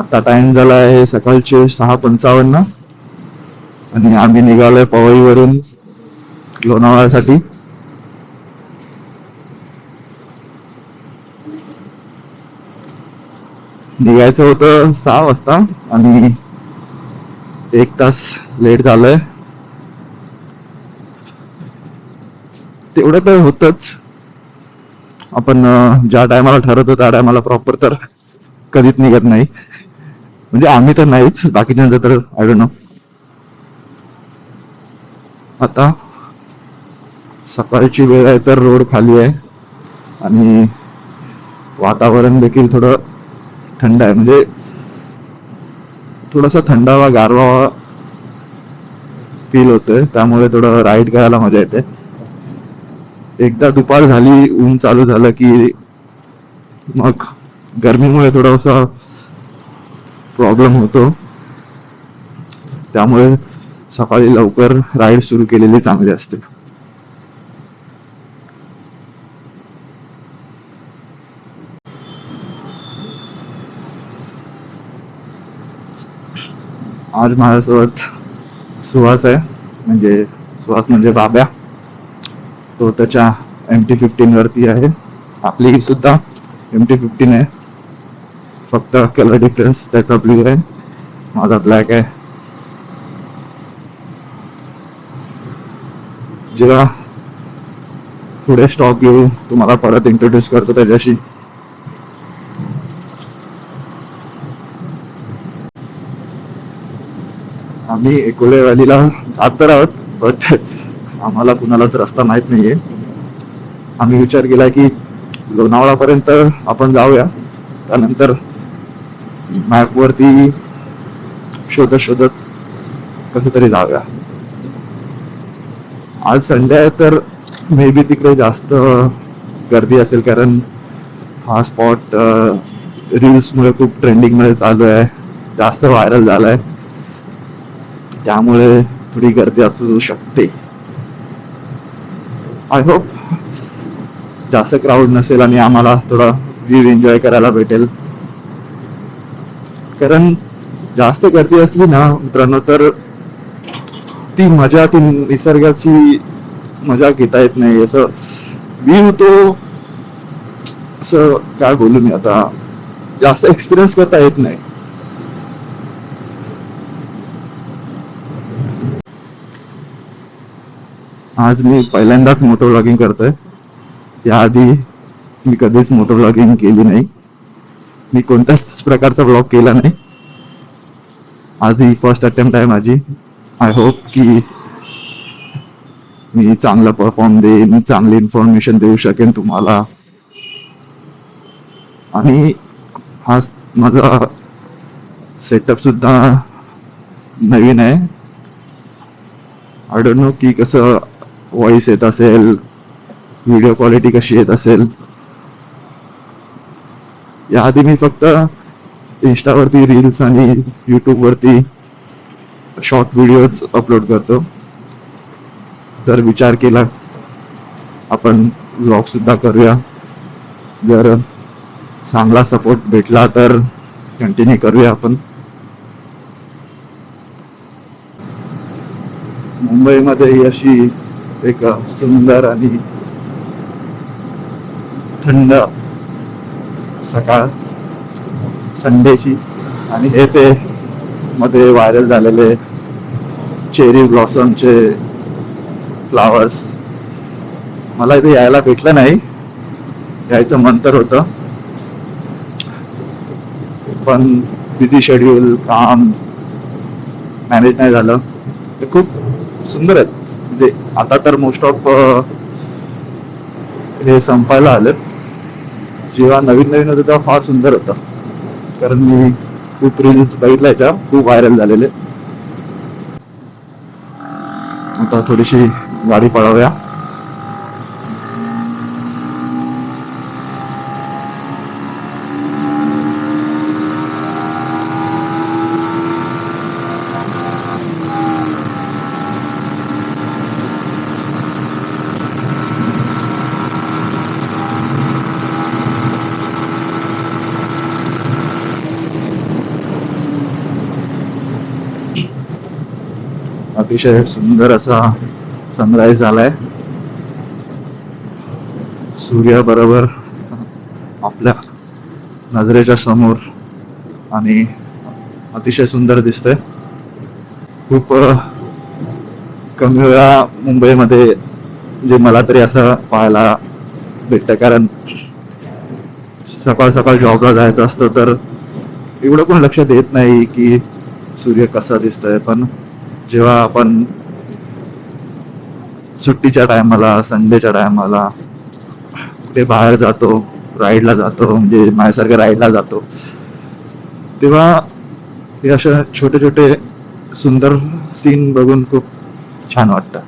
आता टाइम झाला आहे सकाळचे 6:55 आणि आम्ही निघालोय पवईवरून लोणावळ्यासाठी. निघायचं होतं 6 वाजता आणि 1 तास लेट झालंय. तेवढं तर होतच. आपण ज्या टायमाला ठरवतो त्या टायमाला प्रॉपर तर कधीच निघत नाही. म्हणजे आम्ही तर नाहीच, बाकीच्यांचं तर आय डोंट नो. आता सकाळची वेळ आहे तर रोड खाली आहे आणि वातावरण देखील थोडं थंड आहे. म्हणजे थोडासा थंडावा गारवा फील होतोय, त्यामुळे थोडं राईड करायला मजा येते. एकदा दुपार झाली, ऊन चालू झालं की मग गरमीमुळे थोडासा प्रॉब्लेम होतो. त्यामुळे सकाळी लवकर राईड सुरू केलेली चांगली असते. आज माझ्यासोबत सुहास आहे, म्हणजे सुहास म्हणजे बाब्या. तो त्याच्या MT-15 वरती आहे. आपली सुद्धा MT-15 आहे, फक्त कलर डिफरन्स त्याचा ब्ल्यू आहे, माझा ब्लॅक आहे. जेव्हा पुढे स्टॉप घेऊ तुम्हाला परत इंट्रोड्यूस करतो त्याच्याशी. आम्ही एकोले व्हॅलीला जात तर आहोत, बट आम्हाला कुणालाच रस्ता माहित नाहीये. आम्ही विचार केला की लोणावळापर्यंत आपण जाऊया, त्यानंतर मॅप वरती शोधत शोधत कसं तरी जाऊया. आज संडे आहे तर मे बी तिकडे जास्त गर्दी असेल, कारण हा स्पॉट रील्समुळे खूप ट्रेंडिंग मध्ये चालू आहे, जास्त व्हायरल झालाय, त्यामुळे थोडी गर्दी असू शकते. आय होप जास्त क्राऊड नसेल आणि आम्हाला थोडा व्ह्यू एन्जॉय करायला भेटेल. कारण जास्त गर्दी असली ना मित्रांनो तर ती मजा, ती निसर्गाची मजा घेता येत नाही. असं व्ह्यू तो असं काय बोलू मी आता, जास्त एक्सपिरियन्स करता येत नाही. आज मी पहिल्यांदाच मोटो व्लॉगिंग करतोय. याआधी मी कधीच मोटो व्लॉगिंग केली नाही, मी कोणत्याच प्रकारचा व्लॉग केला नाही. आज ही फर्स्ट अटेम्प्ट आहे माझी. आय होप की मी चांगला परफॉर्म देईन, चांगली इन्फॉर्मेशन देऊ शकेन तुम्हाला. आणि हा माझा सेटअप सुद्धा नवीन आहे. आय डोंट नो की कसं व्हॉइस येत असेल, व्हिडिओ क्वालिटी कशी येत असेल. याआधी मी फक्त इंस्टावरती रील्स आणि यूट्यूबवरती शॉर्ट व्हिडिओज अपलोड करतो, तर विचार केला आपण व्लॉग सुद्धा करूया. जर चांगला सपोर्ट भेटला तर कंटिन्यू करूया आपण. मुंबईमध्ये ही अशी एक सुंदर आणि थंड सकाळ संडेची, आणि हे ते मध्ये व्हायरल झालेले चेरी ब्लॉसमचे फ्लावर्स. मला इथे यायला भेटलं नाही, यायचं मन तर होतं, पण बिझी शेड्यूल, काम मॅनेज नाही झालं. ते खूप सुंदर आहेत. म्हणजे आता तर मोस्ट ऑफ हे संपायला आलेत. जेव्हा नवीन नवीन होतं तेव्हा फार सुंदर होतं, कारण मी खूप रील्स बघितल्याच्या, खूप व्हायरल झालेले. आता थोडीशी गाडी पळवूया. अतिशय सुंदर असा सनराईज झालाय. सूर्य बरोबर आपल्या नजरेच्या समोर आणि अतिशय सुंदर दिसतंय. खूप कमी वेळा मुंबईमध्ये म्हणजे मला तरी असं पाहायला भेटतं, कारण सकाळ सकाळ जॉबला जायचं असतं तर एवढं पण लक्षात येत नाही की सूर्य कसा दिसतोय. पण जेव्हा आपण सुट्टीच्या टायमाला, संडेच्या टायमाला कुठे बाहेर जातो, राईडला जातो, म्हणजे माझ्यासारखं राईडला जातो, तेव्हा हे अशा छोटे छोटे सुंदर सीन बघून खूप छान वाटतं.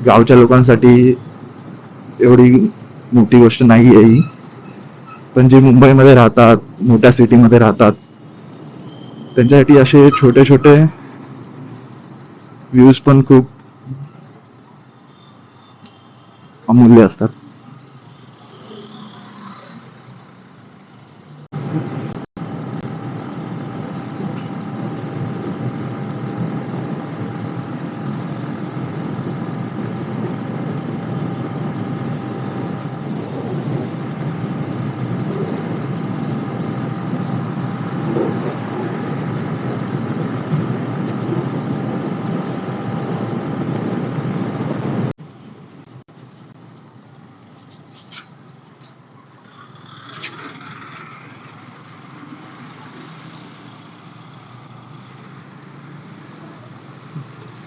गावच्या लोकांसाठी एवढी मोठी गोष्ट नाही आहे ही, पण जे मुंबईमध्ये राहतात, मोठ्या सिटीमध्ये राहतात, त्यांच्यासाठी असे छोटे छोटे व्ह्यूज पण खूप अमूल्य असतात.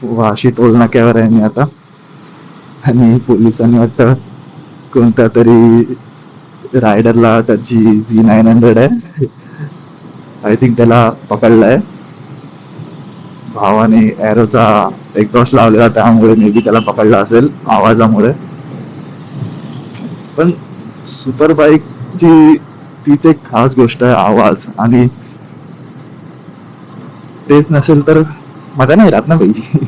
वाशी टोल नाक्यावर आहे मी आता, आणि पोलिसांनी वाटतं कोणत्या तरी रायडरला, त्याची Z900 आहे, आय थिंक त्याला पकडलाय. भावाने एरोचा एक्झॉस्ट लावलेला, त्यामुळे मे बी त्याला पकडला असेल आवाजामुळे. पण सुपर बाईकची तीच एक खास गोष्ट आहे, आवाज. आणि तेच नसेल तर मजा नाही राहत ना पाहिजे.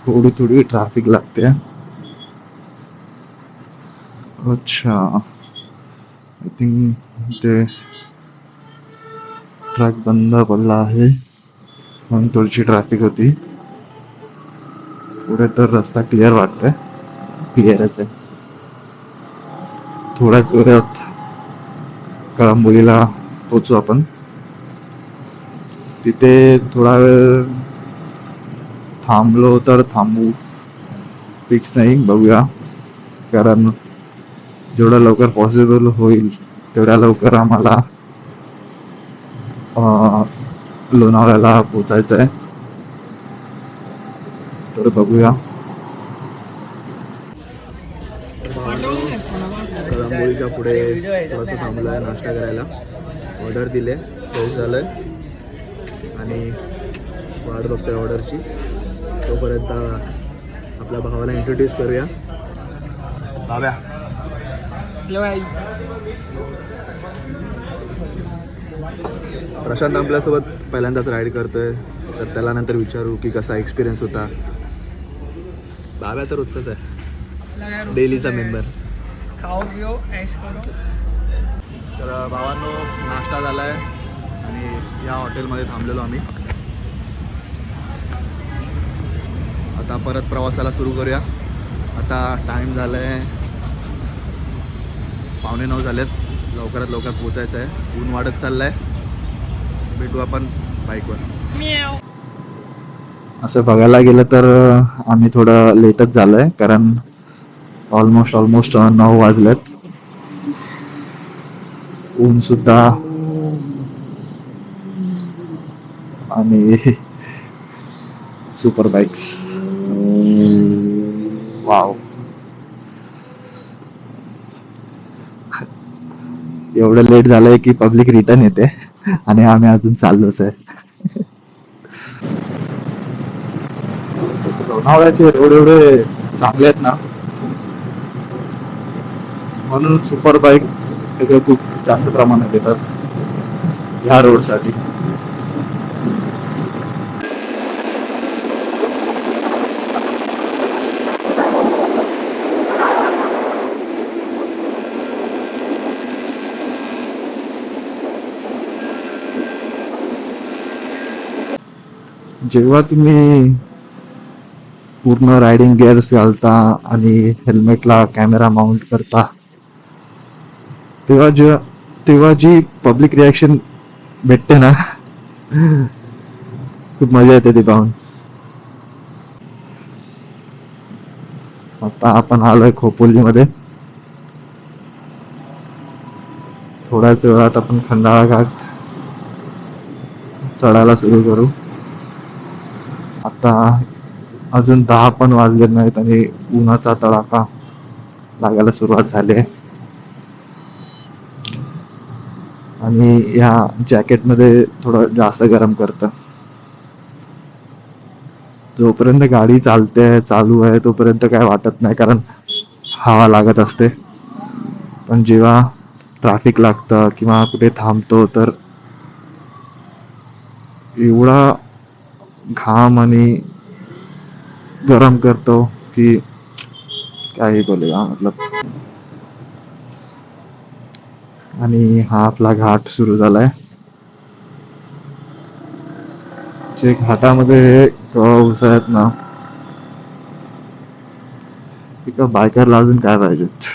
थोडी थोडी ट्रॅफिक लागते. अच्छा, आय थिंक ते ट्रक बंद पडला आहे म्हणून थोडीशी ट्रॅफिक होती. पुढे तर रस्ता क्लिअर वाटतोय, क्लिअरच आहे. थोड्याच वेळात कळंबोलीला पोचू आपण. तिथे थोडा वेळ थांबलो तर थांबू, फिक्स नाही, बघूया. कारण जेवढ्या लवकर पॉसिबल होईल तेवढ्या लवकर आम्हाला लोणावळ्याला पोचायचं आहे, तर बघूया. कळंबोलीच्या पुढे थोडंसं थांबलो आहे नाश्ता करायला, ऑर्डर दिले, फ्रेश झालं आहे आणि वाट बघतोय ऑर्डरची. तोपर्यंत आपल्या भावाला इंट्रोड्यूस करूया. भाव्या, प्रशांत आपल्यासोबत पहिल्यांदाच राईड करतोय, तर त्याला नंतर विचारू की कसा एक्सपिरियन्स होता. भाव्या तर रोजचाच आहे, डेलीचा मेंबर. खाओ पिओ ऐश करो. तर भावांनो, नाश्ता झाला आहे आणि या हॉटेलमध्ये थांबलेलो आम्ही. आता परत प्रवासाला सुरू करूया. आता टाईम झाला आहे 8:45 झालेत, लवकरात लवकर पोचायचं आहे. ऊन वाढत चाललं आहे. भेटू आपण बाईकवर. असं बघायला गेलं तर आम्ही थोडं लेटच झालो आहे, कारण ऑलमोस्ट 9 वाजलेत. ऊन सुद्धा आणि सुपर बाईक्स, वाव. एवढं लेट झालंय की पब्लिक रिटर्न येते आणि आम्ही अजून चाललोच आहे. लोणावळ्याचे रोड एवढे चांगले आहेत ना, म्हणून सुपर बाईक तिथे खूप जास्त प्रमाणात येतात ह्या रोडसाठी. जेव्हा तुम्ही पूर्ण रायडिंग गिअर्स घालता आणि हेल्मेटला कॅमेरा माउंट करता, तेव्हा तेव्हा जी पब्लिक रिॲक्शन भेटते ना, खूप मजा येते ती पाहून. आता आपण आलोय खोपोलीमध्ये. थोड्याच वेळात आपण खंडाळा घाट चढायला सुरू करू. आता अजून 10 पण वाजले नाहीत आणि उन्हाचा तडाखा लागायला सुरुवात झाली आहे. आणि या जॅकेटमध्ये थोडं जास्त गरम करतं. जोपर्यंत गाडी चालू आहे तोपर्यंत काय वाटत नाही, कारण हवा लागत असते. पण जेव्हा ट्रॅफिक लागतं किंवा कुठे थांबतो तर एवढा घाम आणि गरम करतो की काही बोलेगा मतलब. आणि हा आपला घाट सुरू झालाय. जे घाटामध्ये कर्व्स आहेत ना, एका बायकरला अजून काय पाहिजेत.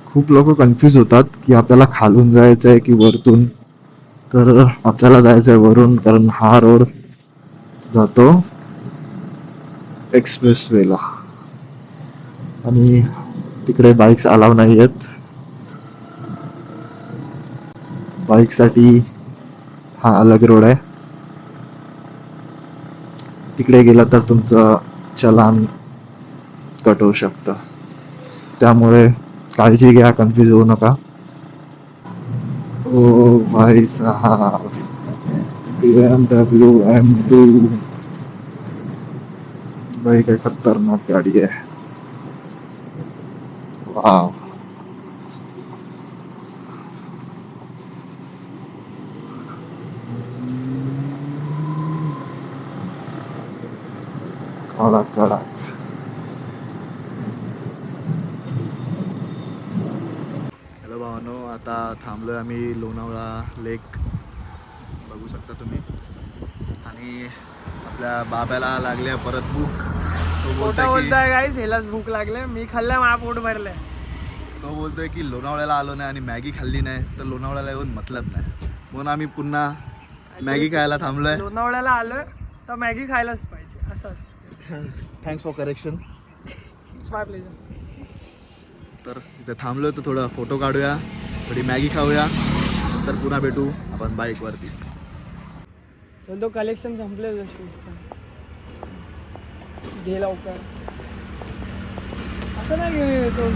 खूप लोक कन्फ्यूज होतात की आपल्याला खालून जायचंय की वरतून. तर आपल्याला जायचंय वरून, कारण हा रोड जातो एक्सप्रेस वेला आणि तिकडे बाईक्स अलाव नाही आहेत. बाईक साठी हा अलग रोड आहे. तिकडे गेला तर तुमचं चलान कट होऊ शकतं. त्यामुळे काळजी घ्या, कन्फ्यूज होऊ नका. ओ भाई साहब, BMW M2 भाई, काय खतरनाक गाडी आहे. वाव. कडक कडक. हॅलो भावानो, आता थांबलोय आम्ही लोणावळा लेक, बघू शकता तुम्ही. आणि आपल्या बाब्याला लागले परत भूक. तो बोलताय गाईस, ह्यालाच भूक लागले. मी खाल्लंय, माझा पोट भरलंय. तो बोलतोय की लोणावळ्याला आलो नाही आणि मॅगी खाल्ली नाही तर लोणावळ्याला येऊन मतलब नाही, म्हणून आम्ही पुन्हा मॅगी खायला थांबलोय. लोणावळ्याला आलोय तर मॅगी खायलाच पाहिजे, असं असतं. Thanks for correction. It's my pleasure. तर इथे थांबलोय तर थोडं फोटो काढूया, थोडी मॅगी खाऊया, नंतर पुन्हा भेटू आपण बाईकवरती. तो कलेक्शन संपले शूटचं, घे लवकर. असं नाही घेऊन येतो.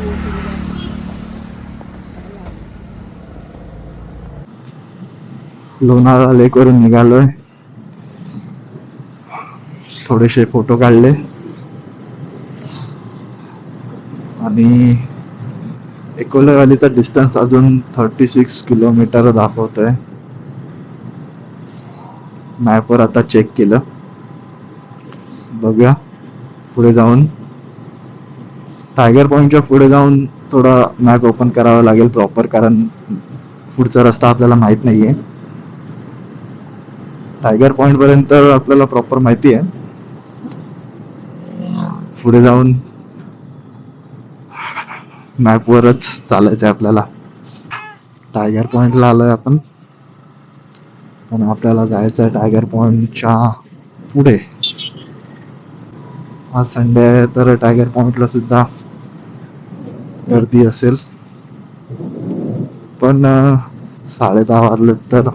लोणावळा लेक वरून निघालोय. थोडेसे फोटो काढले आणि एकोलेवालीचा डिस्टन्स अजून 36 किलोमीटर दाखवत आहे. मॅपवर आता चेक केलं, बघूया पुढे जाऊन. टायगर पॉइंटच्या पुढे जाऊन थोडा मॅप ओपन करावा लागेल प्रॉपर, कारण पुढचा रस्ता आपल्याला माहित नाहीये. टायगर पॉइंट पर्यंत आपल्याला प्रॉपर माहिती आहे, पुढे जाऊन मॅपवरच चालायचं आहे आपल्याला. टायगर पॉइंटला आलोय आपण आणि आपल्याला जायचं आहे टायगर पॉइंटच्या पुढे. आज संडे आहे तर टायगर पॉइंटला सुद्धा गर्दी असेल, पण 10:30 वाजले तर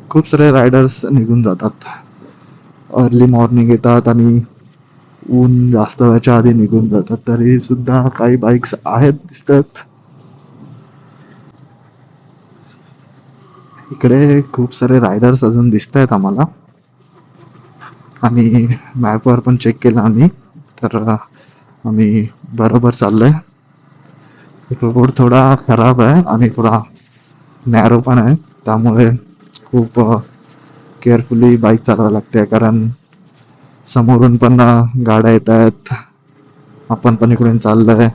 खूप सारे रायडर्स निघून जातात. अर्ली मॉर्निंग येतात आणि ऊन जास्त व्हायच्या आधी निघून जातात. तरी सुद्धा काही बाईक्स आहेत दिसतात. इकडे खूप सारे रायडर्स अजून दिसत आहेत आम्हाला. आणि मॅपवर पण चेक केलं आम्ही, तर आम्ही बरोबर चाललोय. रोड थोडा खराब आहे आणि थोडा नॅरो पण आहे, त्यामुळे खूप केअरफुली बाईक चालवावी लागते, कारण समोरून पण गाड्या येत आहेत आपण पण इकडून चाललोय.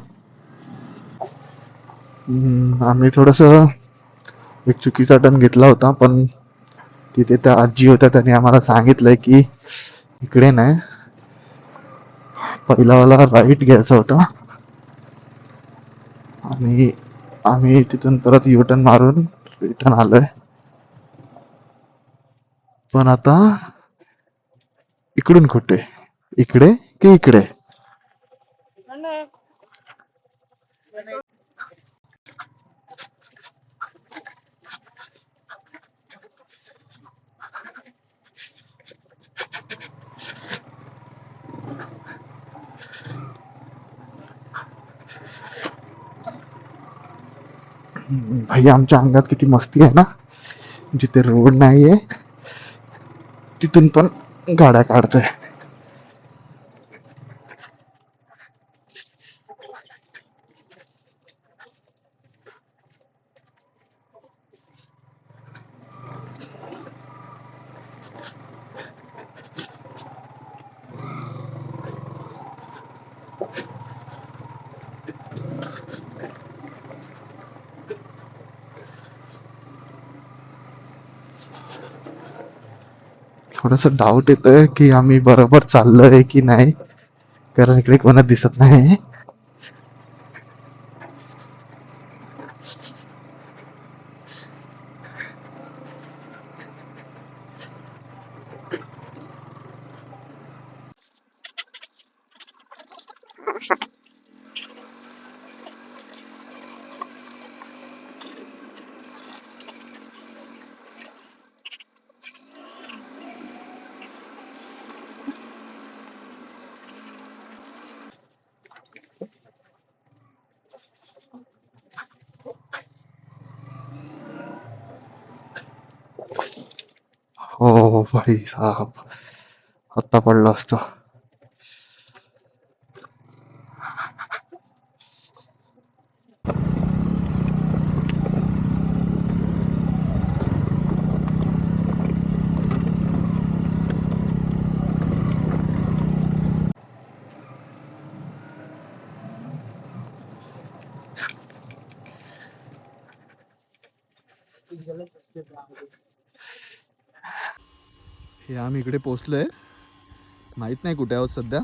आम्ही थोडस एक चुकीचा टर्न घेतला होता, पण तिथे त्या आजी होत्या, त्यांनी आम्हाला सांगितलंय की इकडे नाही, पहिलावाला राईट घ्यायचा होता. आणि आम्ही तिथून परत युटर्न मारून रिटर्न आलोय. पण आता इकडून कुठे, इकडे की इकडे? भाई आमच्या अंगात किती मस्ती आहे ना, जिथे रोड नाहीये तिथून पण गाड्या काढतोय. थोडस डाऊट येतोय की आम्ही बरोबर चाललोय की नाही, कारण इकडे कोणच दिसत नाही. हो भाई साहब, आता पडला असतो. हे आम्ही इकडे पोहोचलोय, माहित नाही कुठे आहोत सध्या.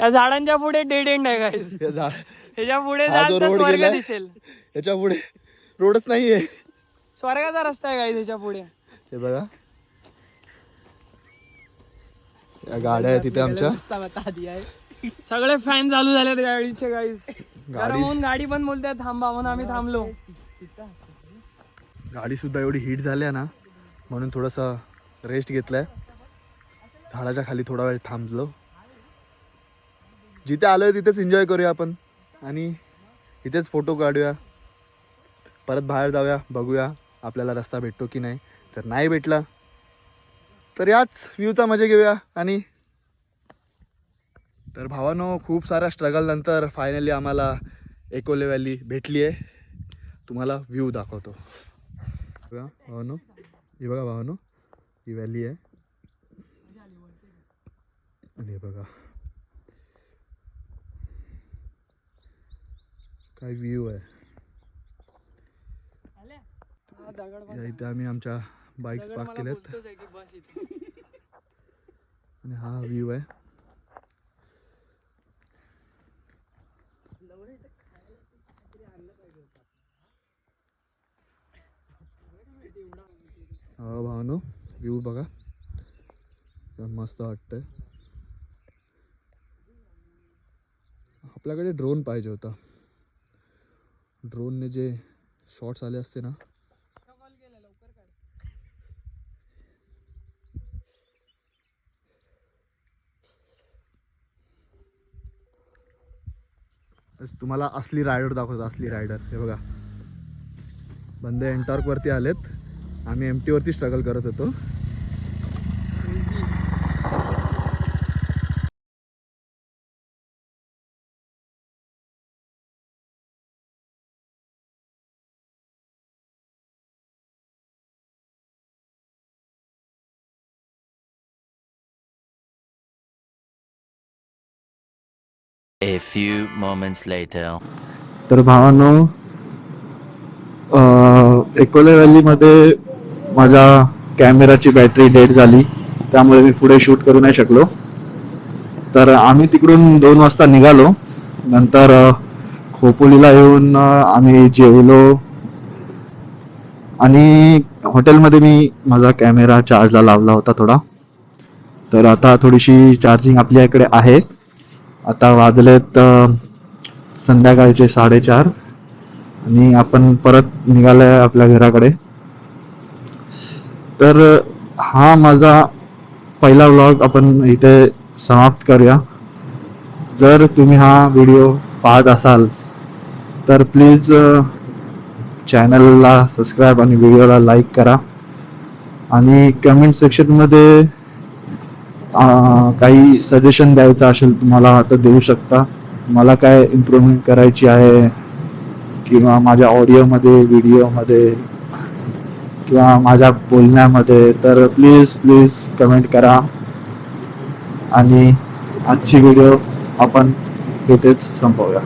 या झाडांच्या पुढे डेड एंड आहे गाईस. ह्याच्या पुढे हा जाल जो तर रोड स्वर्ग गेलाय, दिसेल. याच्या पुढे रोडच नाहीये. स्वर्गाचा रस्ता आहे गाईस ह्याच्या पुढे. हे बघा, या गाड्या आहेत तिथे आमच्या. सगळे फॅन चालू झालेत गाडीचे गाईस. गाडी म्हणून गाडी पण बोलते थांबा, म्हणून आम्ही थांबलो. गाडी सुद्धा एवढी हीट झाली ना, म्हणून थोडासा रेस्ट घेतलाय, झाडाच्या खाली थोडा वेळ थांबलो. जिथे आलोय तिथेच एन्जॉय करूया आपण, आणि इथेच फोटो काढूया. परत बाहेर जाऊया, बघूया आपल्याला रस्ता भेटतो की नाही. जर नाही भेटला तर याच व्ह्यूचा मजा घेऊया. आणि तर भावानो, खूप साऱ्या स्ट्रगल नंतर फायनली आम्हाला एकोले व्हॅली भेटली आहे. तुम्हाला व्ह्यू दाखवतो. बघा भावानो, ही बघा भावानो, ही व्हॅली आहे. आणि हे बघा काय व्ह्यू आहे. या इथे आम्ही आमच्या बाईक्स पार्क केल्यात, आणि हा व्ह्यू आहे. हा भावानो, व्ह्यू बघा, मस्त वाटतंय. आपल्याकडे ड्रोन पाहिजे होता. ड्रोनने जे शॉट्स आले असते ना. तुम्हाला असली रायडर दाखवतो, असली रायडर. हे बघा, बंदे एंटॉर्क वरती आलेत, आम्ही एमटी वरती स्ट्रगल करत होतो. A few moments later. तर भावांनो, एकोले व्हॅलीमध्ये माझ्या कॅमेराची बॅटरी डेड झाली, त्यामुळे मी पुढे शूट करू नाही शकलो. तर आम्ही तिकडून 2 वाजता निघालो. नंतर खोपोलीला येऊन आम्ही जेवलो आणि हॉटेलमध्ये मी माझा कॅमेरा चार्जला लावला होता थोडा. तर आता थोडीशी चार्जिंग आपल्याकडे आहे. आता वाजलेत संध्याकाळचे 4:30 आणि आपण परत निघालोय आपल्या घराकडे. तर हा माझा पहिला व्लॉग आपण इथे समाप्त करूया. जर तुम्ही हा व्हिडिओ पाहत असाल तर प्लीज चॅनलला सबस्क्राईब आणि व्हिडिओला लाईक करा आणि कमेंट सेक्शनमध्ये काही सजेशन द्यायचं असेल तुम्हाला तर देऊ शकता. मला काय इम्प्रूव्हमेंट करायची आहे किंवा माझ्या ऑडिओमध्ये, व्हिडिओमध्ये किंवा माझ्या बोलण्यामध्ये, तर प्लीज कमेंट करा. आणि आजची व्हिडिओ आपण इथेच संपवूया.